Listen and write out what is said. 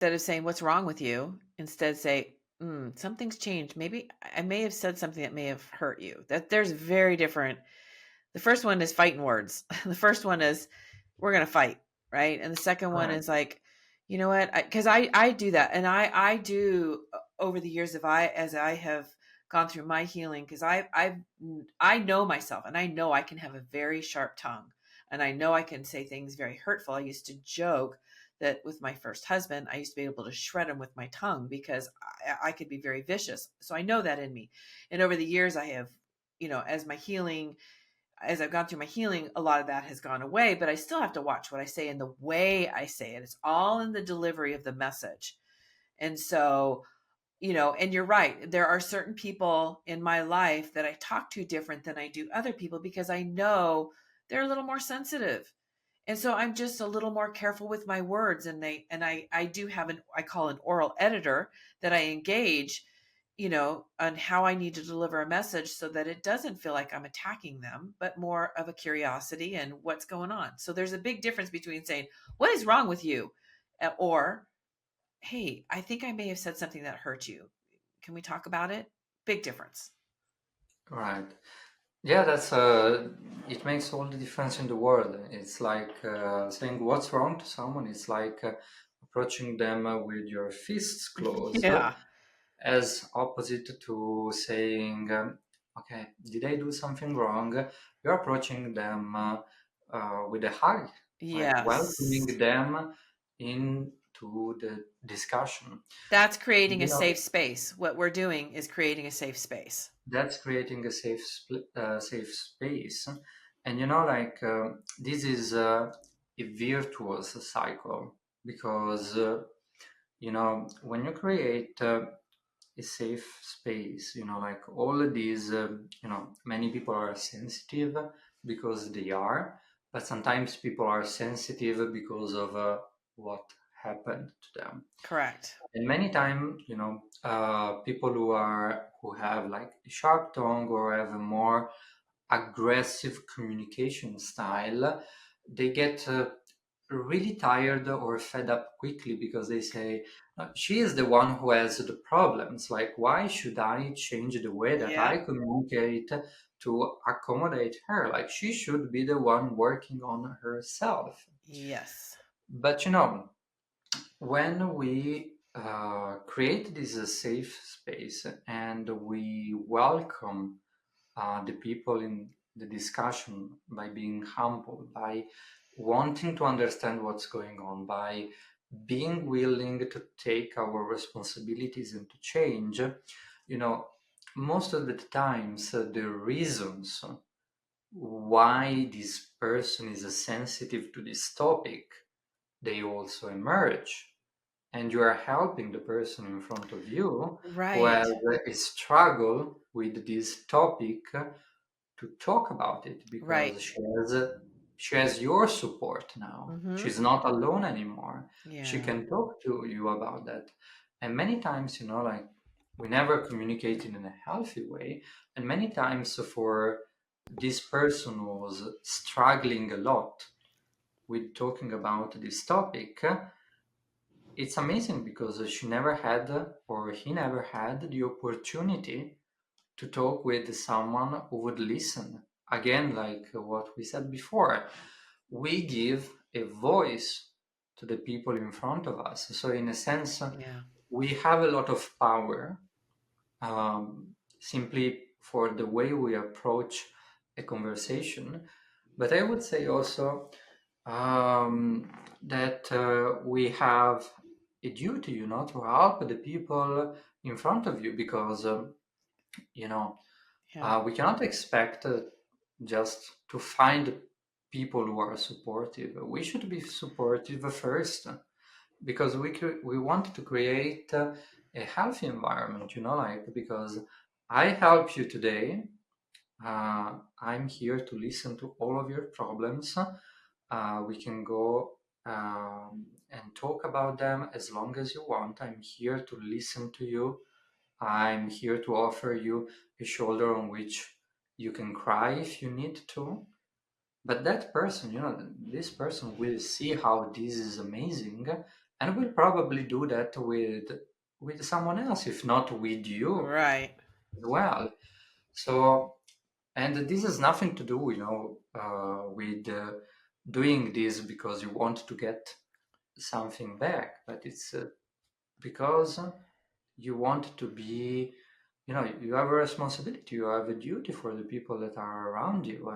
Instead of saying, "What's wrong with you?" Instead say, "Something's changed. Maybe I may have said something that may have hurt you." There's very different. The first one is fighting words. The first one is we're gonna fight, right? And the second one Right. is like, you know what? Because I do that, and I do over the years of as I have gone through my healing, because I know myself, and I know I can have a very sharp tongue, and I know I can say things very hurtful. I used to joke that with my first husband, I used to be able to shred him with my tongue because I could be very vicious. So I know that in me, and over the years, I have, as I've gone through my healing, a lot of that has gone away, but I still have to watch what I say and the way I say it. It's all in the delivery of the message. And so, and you're right. There are certain people in my life that I talk to different than I do other people because I know they're a little more sensitive. And so I'm just a little more careful with my words, and I do have I call an oral editor that I engage, on how I need to deliver a message so that it doesn't feel like I'm attacking them, but more of a curiosity and what's going on. So there's a big difference between saying, "What is wrong with you?" Or, "Hey, I think I may have said something that hurt you. Can we talk about it?" Big difference. Right. Yeah, it makes all the difference in the world. It's like saying what's wrong to someone. It's like approaching them with your fists closed, Yeah. as opposite to saying, okay, did I do something wrong? You're approaching them with a hug, like Yes. welcoming them into the discussion. That's creating a You safe know, space. What we're doing is creating a safe space. that's creating a safe space, and this is a virtuous cycle because when you create a safe space, like all of these, many people are sensitive because they are, but sometimes people are sensitive because of what happened to them. Correct. And many times, people who have like a sharp tongue or have a more aggressive communication style, they get really tired or fed up quickly because they say, she is the one who has the problems. Like, why should I change the way that Yeah. I communicate to accommodate her? Like, she should be the one working on herself. Yes. But when we create this safe space and we welcome the people in the discussion by being humble, by wanting to understand what's going on, by being willing to take our responsibilities and to change, you know, most of the times the reasons why this person is sensitive to this topic, they also emerge, and you are helping the person in front of you who Right. has a struggle with this topic to talk about it Right. because she has your support now. Mhm. She's not alone anymore. She Yeah. can talk to you about that. And many times, we never communicated in a healthy way. And many times for this person who was struggling a lot with talking about this topic, it's amazing because she never had or he never had the opportunity to talk with someone who would listen. Again, like what we said before, we give a voice to the people in front of us. So, in a sense, Yeah. we have a lot of power simply for the way we approach a conversation. But I would say also that we have a duty, to help the people in front of you because, you know, Yeah. we cannot expect just to find people who are supportive. We should be supportive first because we want to create a healthy environment. Like because I help you today. I'm here to listen to all of your problems. We can go and talk about them as long as you want. I'm here to listen to you. I'm here to offer you a shoulder on which you can cry if you need to. But that person, this person will see how this is amazing and we'll probably do that with someone else, if not with you Right. as well. So, and this has nothing to do, with doing this because you want to get something back, but it's because you want to be, you have a responsibility, you have a duty for the people that are around you,